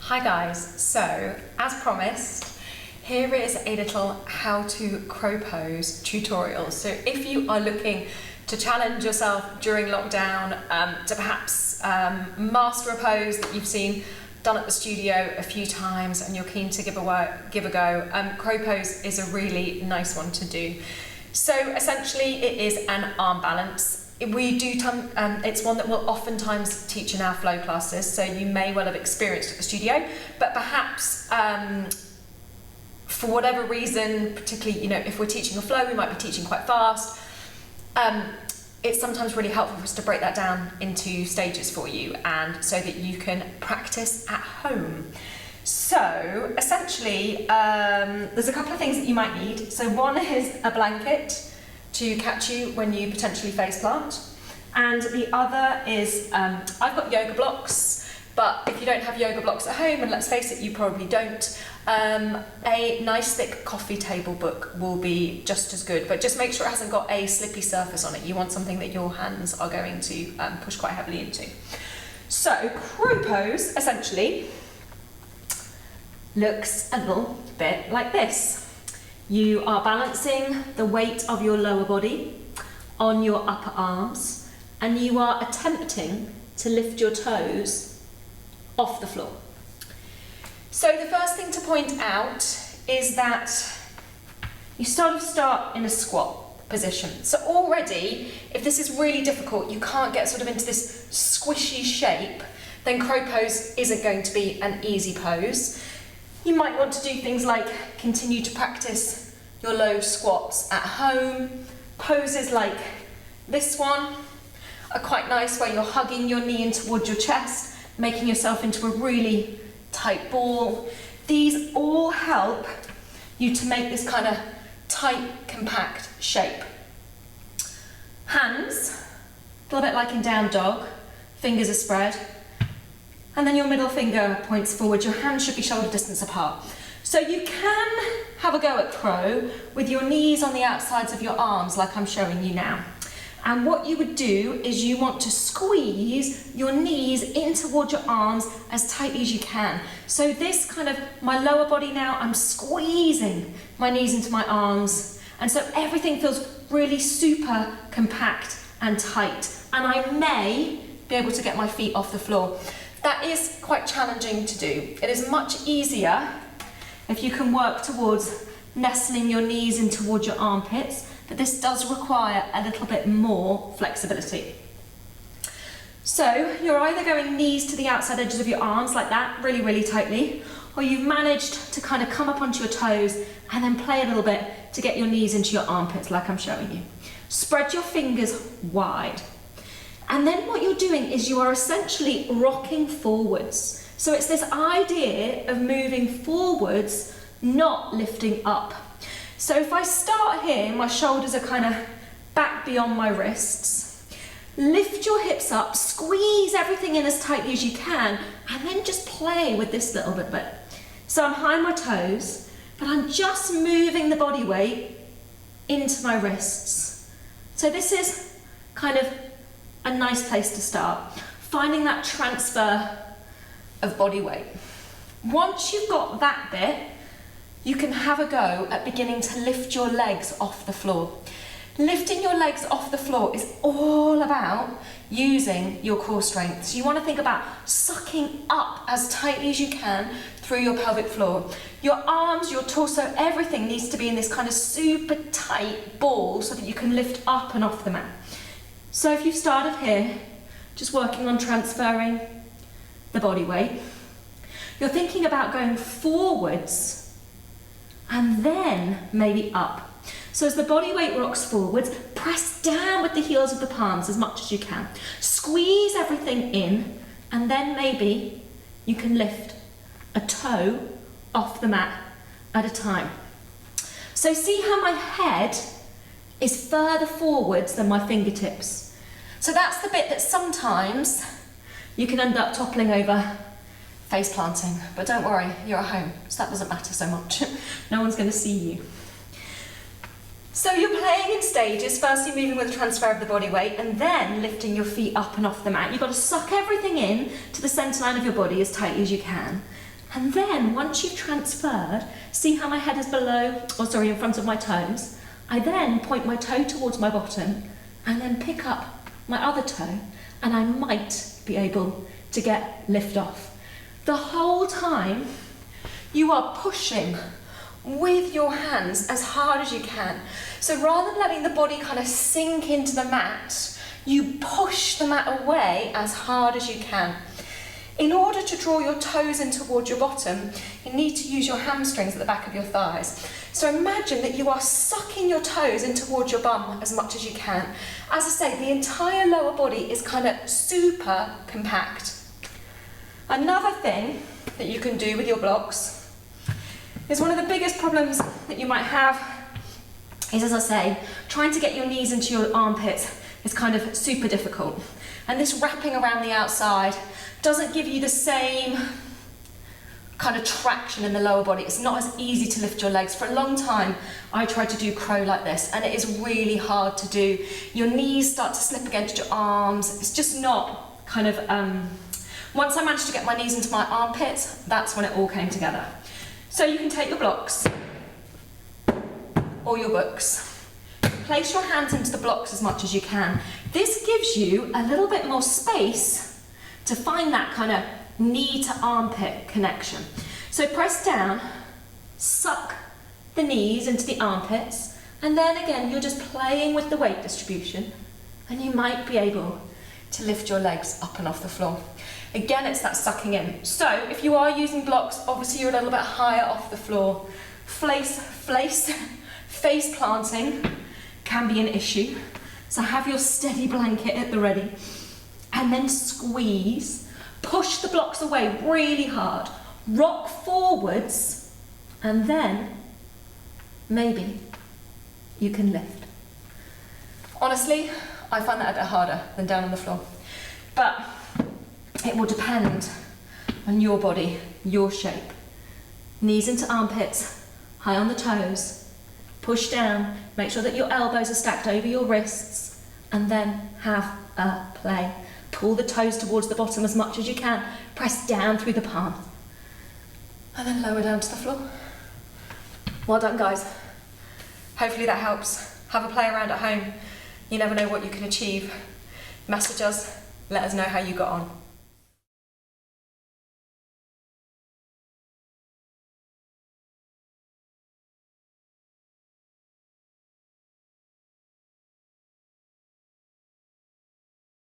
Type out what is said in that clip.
Hi guys, so as promised, here is a little how to crow pose tutorial. So if you are looking to challenge yourself during lockdown, to perhaps master a pose that you've seen done at the studio a few times and you're keen to give a go, crow pose is a really nice one to do. So essentially it is an arm balance. It's one that we'll oftentimes teach in our flow classes, so you may well have experienced at the studio, but perhaps for whatever reason, particularly if we're teaching a flow, we might be teaching quite fast. It's sometimes really helpful for us to break that down into stages for you, and so that you can practice at home. So essentially, there's a couple of things that you might need. So one is a blanket to catch you when you potentially face plant, and the other is I've got yoga blocks, but if you don't have yoga blocks at home, and let's face it, you probably don't, a nice thick coffee table book will be just as good, but just make sure it hasn't got a slippy surface on it. You want something that your hands are going to push quite heavily into. So crow pose essentially looks a little bit like this. You are balancing the weight of your lower body on your upper arms, and you are attempting to lift your toes off the floor. So the first thing to point out is that you start in a squat position. So already, if this is really difficult, you can't get sort of into this squishy shape, then crow pose isn't going to be an easy pose. You might want to do things like continue to practice your low squats at home. Poses like this one are quite nice, where you're hugging your knee in towards your chest, making yourself into a really tight ball. These all help you to make this kind of tight, compact shape. Hands, a little bit like in down dog, fingers are spread. And then your middle finger points forward. Your hands should be shoulder distance apart. So you can have a go at crow with your knees on the outsides of your arms, like I'm showing you now. And what you would do is you want to squeeze your knees in towards your arms as tightly as you can. So this kind of, my lower body now, I'm squeezing my knees into my arms. And so everything feels really super compact and tight. And I may be able to get my feet off the floor. That is quite challenging to do. It is much easier if you can work towards nestling your knees in towards your armpits, but this does require a little bit more flexibility. So you're either going knees to the outside edges of your arms like that, really, really tightly, or you've managed to kind of come up onto your toes and then play a little bit to get your knees into your armpits like I'm showing you. Spread your fingers wide. And then what you're doing is you are essentially rocking forwards. So it's this idea of moving forwards, not lifting up. So if I start here, my shoulders are kind of back beyond my wrists. Lift your hips up, squeeze everything in as tightly as you can, and then just play with this little bit. So I'm high on my toes, but I'm just moving the body weight into my wrists. So this is kind of a nice place to start, finding that transfer of body weight. Once you've got that bit, you can have a go at beginning to lift your legs off the floor. Lifting your legs off the floor is all about using your core strength. So you want to think about sucking up as tightly as you can through your pelvic floor. Your arms, your torso, everything needs to be in this kind of super tight ball so that you can lift up and off the mat. So if you've started here, just working on transferring the body weight, you're thinking about going forwards and then maybe up. So as the body weight rocks forwards, press down with the heels of the palms as much as you can. Squeeze everything in, and then maybe you can lift a toe off the mat at a time. So see how my head is further forwards than my fingertips. So that's the bit that sometimes you can end up toppling over, face planting, but don't worry, you're at home, so that doesn't matter so much. No one's going to see you. So you're playing in stages, firstly moving with the transfer of the body weight, and then lifting your feet up and off the mat. You've got to suck everything in to the centre line of your body as tightly as you can. And then once you've transferred, see how my head is in front of my toes? I then point my toe towards my bottom and then pick up my other toe, and I might be able to get lift off. The whole time you are pushing with your hands as hard as you can. So rather than letting the body kind of sink into the mat, you push the mat away as hard as you can. In order to draw your toes in towards your bottom, you need to use your hamstrings at the back of your thighs. So imagine that you are sucking your toes in towards your bum as much as you can. As I say, the entire lower body is kind of super compact. Another thing that you can do with your blocks is one of the biggest problems that you might have is, as I say, trying to get your knees into your armpits is kind of super difficult. And this wrapping around the outside doesn't give you the same kind of traction in the lower body. It's not as easy to lift your legs. For a long time, I tried to do crow like this, and it is really hard to do. Your knees start to slip against your arms. It's just not kind of, once I managed to get my knees into my armpits, that's when it all came together. So you can take your blocks or your books. Place your hands into the blocks as much as you can. This gives you a little bit more space to find that kind of knee to armpit connection. So press down, suck the knees into the armpits, and then again you're just playing with the weight distribution, and you might be able to lift your legs up and off the floor. Again, it's that sucking in. So if you are using blocks, obviously you're a little bit higher off the floor. Face planting can be an issue. So have your steady blanket at the ready, and then squeeze, push the blocks away really hard, rock forwards, and then maybe you can lift. Honestly, I find that a bit harder than down on the floor, but it will depend on your body, your shape. Knees into armpits, high on the toes, push down, make sure that your elbows are stacked over your wrists, and then have a play. Pull the toes towards the bottom as much as you can, press down through the palm, and then lower down to the floor. Well done, guys. Hopefully that helps. Have a play around at home. You never know what you can achieve. Message us, let us know how you got on.